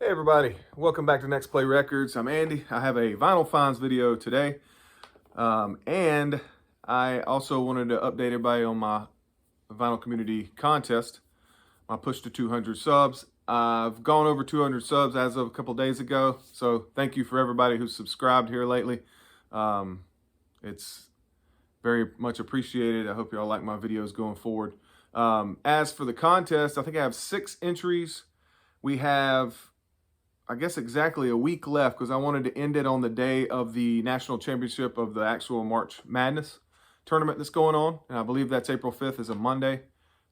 Hey everybody, welcome back to Next Play Records. I'm Andy. I have a vinyl finds video today. And I also wanted to update everybody on my vinyl community contest, my push to 200 subs. I've gone over 200 subs as of a couple days ago. So thank you for everybody who's subscribed here lately. It's very much appreciated. I hope y'all like my videos going forward. As for the contest, I think I have 6 entries. We have, I guess, exactly a week left because I wanted to end it on the day of the national championship of the actual March Madness tournament that's going on. And I believe that's April 5th is a Monday.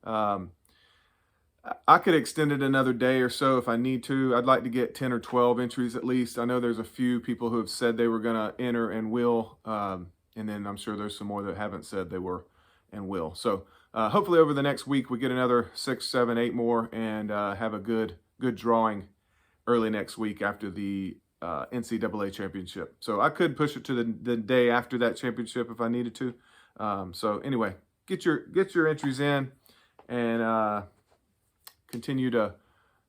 I could extend it another day or so if I need to. I'd like to get 10 or 12 entries at least. I know there's a few people who have said they were going to enter and will. And then I'm sure there's some more that haven't said they were and will. So hopefully over the next week we get another 6, 7, 8 more and have a good drawing early next week after the NCAA championship. So I could push it to the day after that championship if I needed to. So anyway, get your entries in and continue to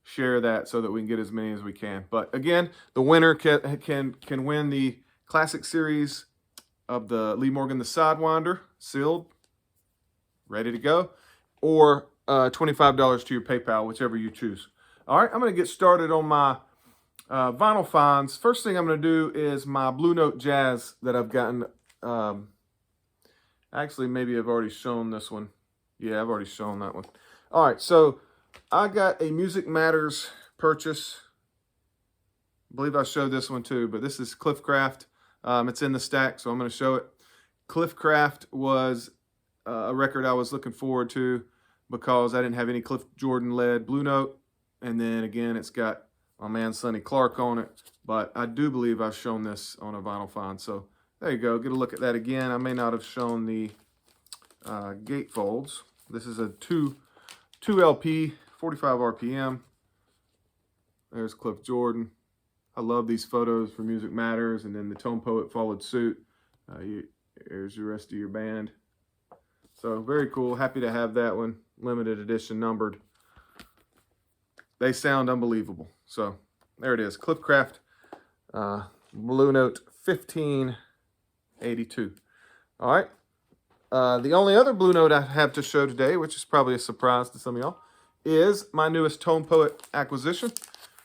share that so that we can get as many as we can. But again, the winner can win the Classic Series of the Lee Morgan the Sidewinder, sealed, ready to go, or $25 to your PayPal, whichever you choose. All right, I'm going to get started on my vinyl finds. First thing I'm going to do is my Blue Note Jazz that I've gotten. Actually, maybe I've already shown this one. Yeah, I've already shown that one. All right, so I got a Music Matters purchase. I believe I showed this one too, but this is Cliffcraft. It's in the stack, so I'm going to show it. Cliffcraft was a record I was looking forward to because I didn't have any Cliff Jordan led Blue Note. And then again, it's got my man Sonny Clark on it. But I do believe I've shown this on a vinyl find. So there you go. Get a look at that again. I may not have shown the gatefolds. This is a 2 LP, 45 RPM. There's Cliff Jordan. I love these photos for Music Matters. And then the Tone Poet followed suit. Here's the rest of your band. So very cool. Happy to have that one. Limited edition, numbered. They sound unbelievable. So there it is. Cliffcraft Blue Note 1582. All right. The only other Blue Note I have to show today, which is probably a surprise to some of y'all, is my newest Tone Poet acquisition.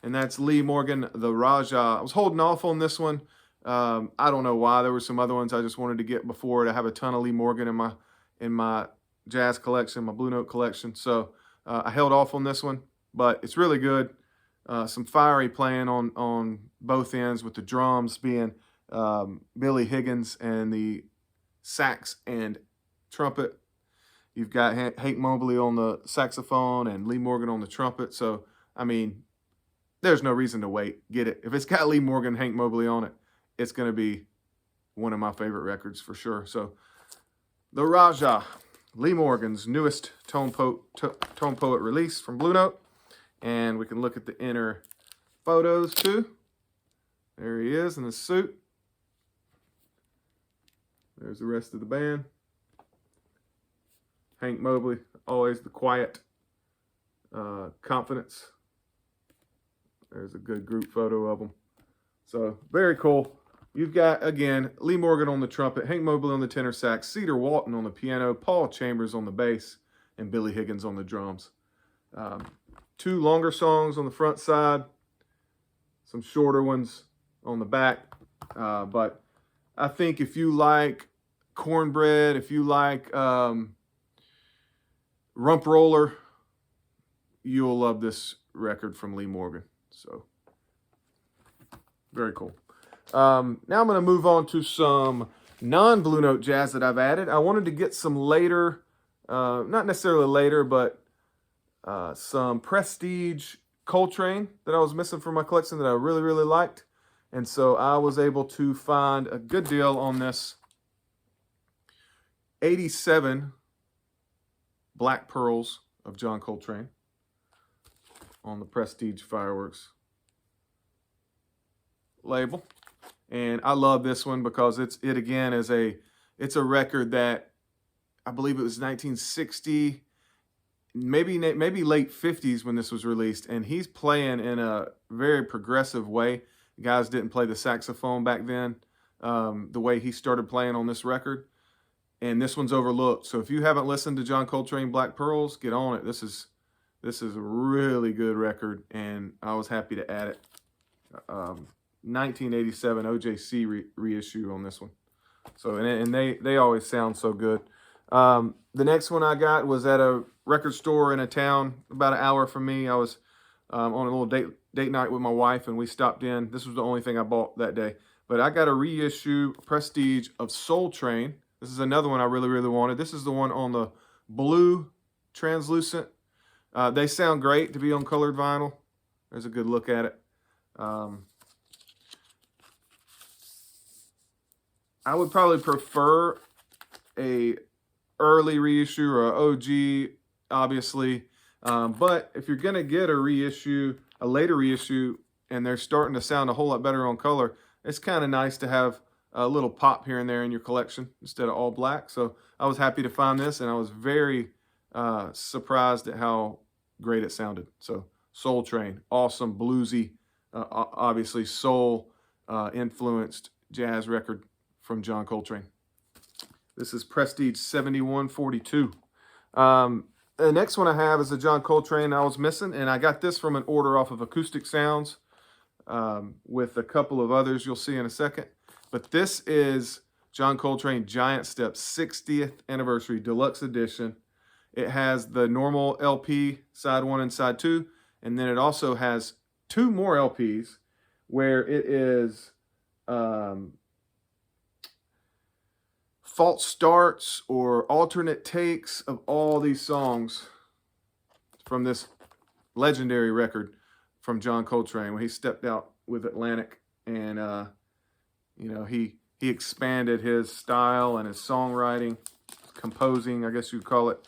And that's Lee Morgan, the Raja. I was holding off on this one. I don't know why. There were some other ones I just wanted to get before it. I have a ton of Lee Morgan in my jazz collection, my Blue Note collection. So I held off on this one. But it's really good. Some fiery playing on both ends with the drums being Billy Higgins and the sax and trumpet. You've got Hank Mobley on the saxophone and Lee Morgan on the trumpet. So, I mean, there's no reason to wait. Get it. If it's got Lee Morgan and Hank Mobley on it, it's going to be one of my favorite records for sure. So, the Raja, Lee Morgan's newest Tone Poet release from Blue Note. And we can look at the inner photos too. There he is in his suit. There's the rest of the band. Hank Mobley, always the quiet confidence. There's a good group photo of them. So very cool. You've got, again, Lee Morgan on the trumpet, Hank Mobley on the tenor sax, Cedar Walton on the piano, Paul Chambers on the bass, and Billy Higgins on the drums. 2 longer songs on the front side, some shorter ones on the back. But I think if you like Cornbread, if you like Rump Roller, you'll love this record from Lee Morgan. So, very cool. Now I'm going to move on to some non-Blue Note jazz that I've added. I wanted to get some later, not necessarily later, but some Prestige Coltrane that I was missing from my collection that I really, really liked. And so I was able to find a good deal on this 87 Black Pearls of John Coltrane on the Prestige Fireworks label. And I love this one because it's a record that I believe it was 1960. maybe late 50s when this was released, and he's playing in a very progressive way. Guys didn't play the saxophone back then the way he started playing on this record, and this one's overlooked. So if you haven't listened to John Coltrane Black Pearls, get on it. This is a really good record, and I was happy to add it. 1987 OJC reissue on this one. So and they always sound so good. The next one I got was at a record store in a town about an hour from me. I was on a little date night with my wife, and we stopped in. This was the only thing I bought that day. But I got a reissue Prestige of Soul Train. This is another one I really, really wanted. This is the one on the blue translucent. They sound great to be on colored vinyl. There's a good look at it. I would probably prefer a early reissue or a OG, obviously. But if you're going to get a reissue, a later reissue, and they're starting to sound a whole lot better on color, it's kind of nice to have a little pop here and there in your collection instead of all black. So I was happy to find this, and I was very surprised at how great it sounded. So Soul Train, awesome, bluesy, obviously soul influenced jazz record from John Coltrane. This is Prestige 7142. The next one I have is a John Coltrane I was missing, and I got this from an order off of Acoustic Sounds with a couple of others you'll see in a second. But this is John Coltrane Giant Steps 60th Anniversary Deluxe Edition. It has the normal LP, side 1 and side 2, and then it also has 2 more LPs where it is false starts or alternate takes of all these songs from this legendary record from John Coltrane when he stepped out with Atlantic, and you know, he expanded his style and his songwriting, composing, I guess you'd call it.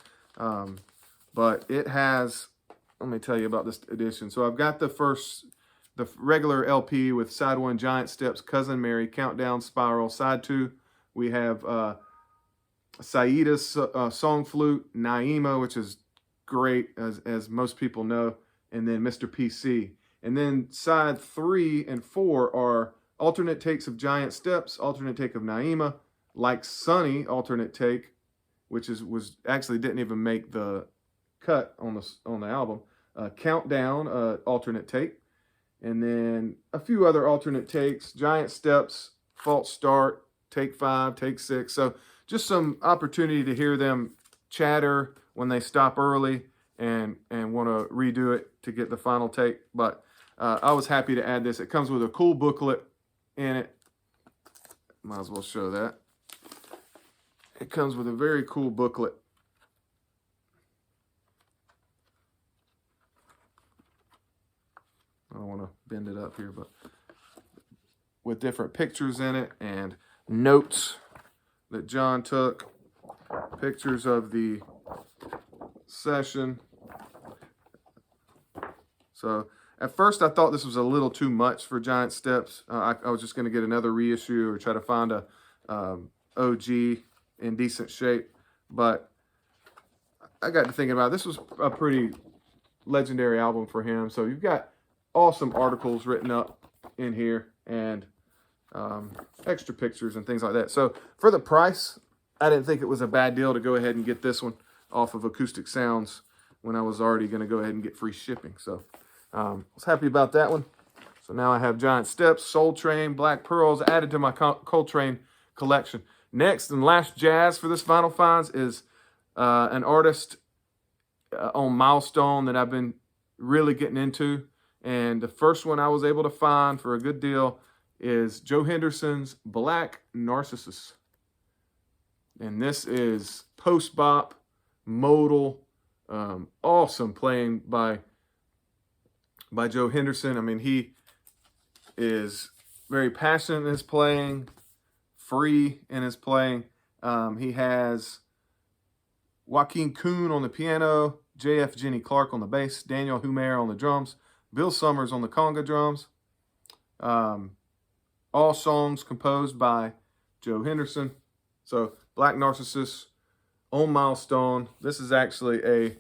But it has, let me tell you about this edition. So I've got the regular LP with side 1 Giant Steps, Cousin Mary, Countdown, Spiral. Side 2 we have Saida's Song Flute, Naima, which is great, as most people know, and then Mr. PC. And then side 3 and 4 are alternate takes of Giant Steps, alternate take of Naima, Like Sunny, alternate take, which was actually didn't even make the cut on the album. Countdown, alternate take, and then a few other alternate takes. Giant Steps, False Start, Take 5, Take 6. So just some opportunity to hear them chatter when they stop early and want to redo it to get the final take. But I was happy to add this. It comes with a cool booklet in it. Might as well show that. It comes with a very cool booklet. I don't want to bend it up here, but with different pictures in it and notes that John took, pictures of the session. So at first I thought this was a little too much for Giant Steps. I was just going to get another reissue or try to find a OG in decent shape. But I got to thinking about it. This was a pretty legendary album for him. So you've got awesome articles written up in here and extra pictures and things like that. So for the price, I didn't think it was a bad deal to go ahead and get this one off of Acoustic Sounds when I was already going to go ahead and get free shipping. So I was happy about that one. So now I have Giant Steps, Soul Train, Black Pearls added to my Coltrane collection. Next and last jazz for this Vinyl Finds is an artist on Milestone that I've been really getting into. And the first one I was able to find for a good deal is Joe Henderson's Black Narcissus. And this is post-bop, modal, awesome playing by Joe Henderson. I mean, he is very passionate in his playing, free in his playing. He has Joaquin Kuhn on the piano, J.F. Jenny Clark on the bass, Daniel Humer on the drums, Bill Summers on the conga drums. All songs composed by Joe Henderson. So Black Narcissus on Milestone. This is actually a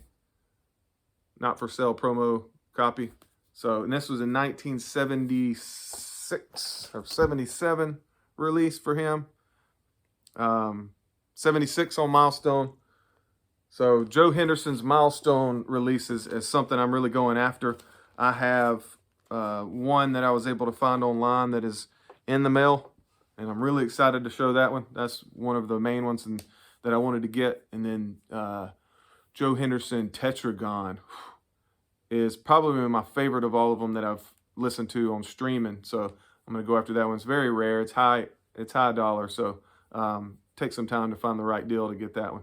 not for sale promo copy. So, and this was a 1976 or 77 release for him. 76 on Milestone. So Joe Henderson's Milestone releases is something I'm really going after. I have one that I was able to find online that is in the mail, and I'm really excited to show that one. That's one of the main ones that I wanted to get. And then Joe Henderson Tetragon is probably my favorite of all of them that I've listened to on streaming. So I'm going to go after that one. It's very rare. It's high dollar. So take some time to find the right deal to get that one.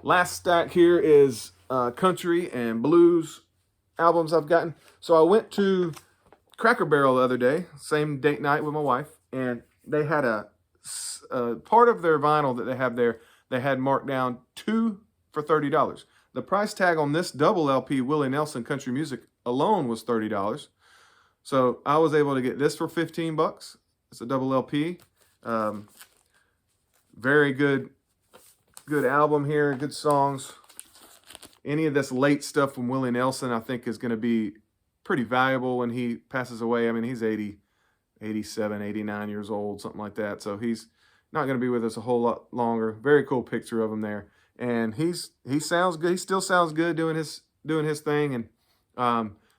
Last stack here is country and blues albums I've gotten. So I went to Cracker Barrel the other day, same date night with my wife, and they had a part of their vinyl that they have there, they had marked down 2 for $30. The price tag on this double LP Willie Nelson Country Music alone was $30. So I was able to get this for $15. It's a double LP. Very good album here, good songs. Any of this late stuff from Willie Nelson, I think, is going to be pretty valuable when he passes away. I mean, he's 80, 87, 89 years old, something like that. So he's not going to be with us a whole lot longer. Very cool picture of him there. And he sounds good. He still sounds good doing his thing. And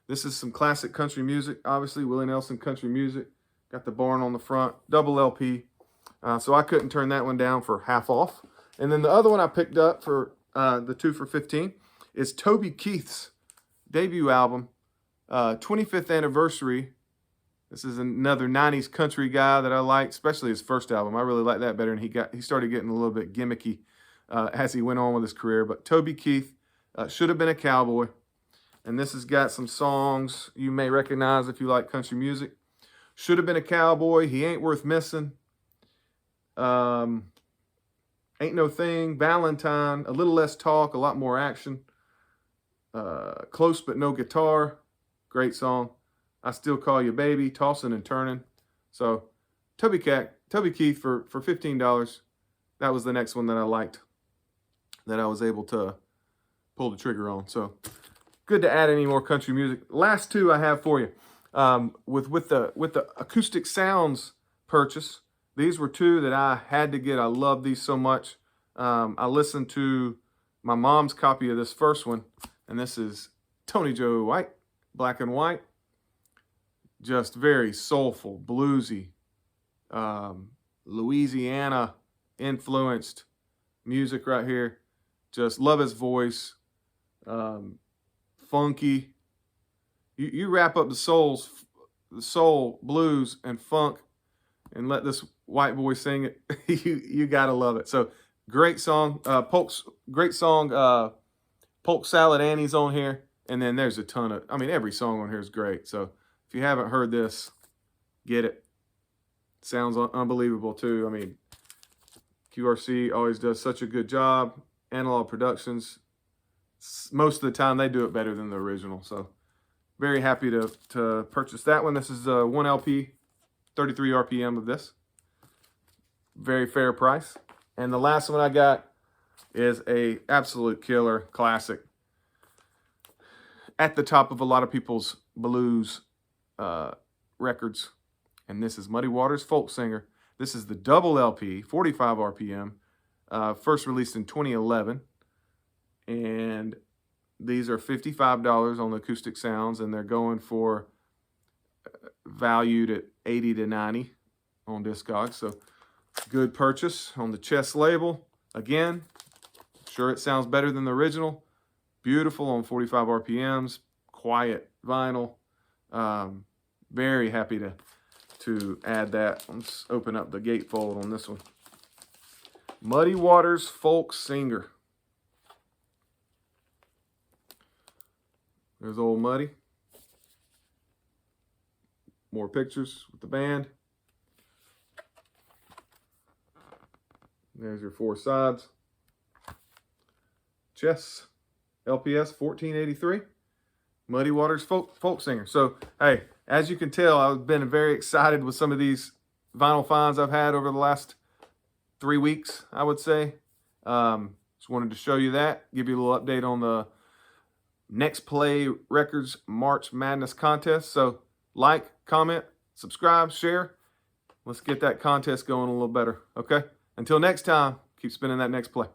this is some classic country music. Obviously, Willie Nelson Country Music. Got the barn on the front, double LP. So I couldn't turn that one down for half off. And then the other one I picked up for the 2 for $15 is Toby Keith's debut album, 25th anniversary. This is another 90s country guy that I like, especially his first album. I really like that better, and he started getting a little bit gimmicky as he went on with his career. But Toby Keith, Should Have Been a Cowboy. And this has got some songs you may recognize if you like country music. Should Have Been a Cowboy, He Ain't Worth Missing. Ain't No Thing, Valentine, A Little Less Talk, A Lot More Action. Close But No Guitar, great song. I Still Call You Baby, Tossing and Turning. So Toby Keith for $15. That was the next one that I liked, that I was able to pull the trigger on. So good to add any more country music. Last two I have for you. With the Acoustic Sounds purchase, these were two that I had to get. I love these so much. I listened to my mom's copy of this first one, and this is Tony Joe White, Black and White. Just very soulful, bluesy, Louisiana influenced music right here. Just love his voice. Funky. You wrap up the soul, blues, and funk, and let this white boy sing it. you gotta love it. So great song. Great song. Polk Salad Annie's on here, and then there's a ton of. I mean, every song on here is great. So if you haven't heard this, get it. Sounds unbelievable too. I mean, QRC always does such a good job. Analog Productions, most of the time they do it better than the original. So very happy to purchase that one. This is 1 LP, 33 RPM of this. Very fair price. And the last one I got is a absolute killer classic. At the top of a lot of people's blues records. And this is Muddy Waters Folk Singer. This is the double LP, 45 RPM. First released in 2011. And these are $55 on the Acoustic Sounds, and they're going for valued at $80 to $90 on Discogs. So good purchase on the Chess label. Again, sure it sounds better than the original. Beautiful on 45 RPMs. Quiet vinyl. Very happy to add that. Let's open up the gatefold on this one. Muddy Waters Folk Singer. There's old Muddy. More pictures with the band. There's your 4 sides. Chess. LPS 1483. Muddy Waters Folk Singer. So, hey, as you can tell, I've been very excited with some of these vinyl finds I've had over the last 3 weeks, I would say. Just wanted to show you that. Give you a little update on Next Play Records March Madness contest. So like, comment, subscribe, share. Let's get that contest going a little better. Okay? Until next time, keep spinning that next play.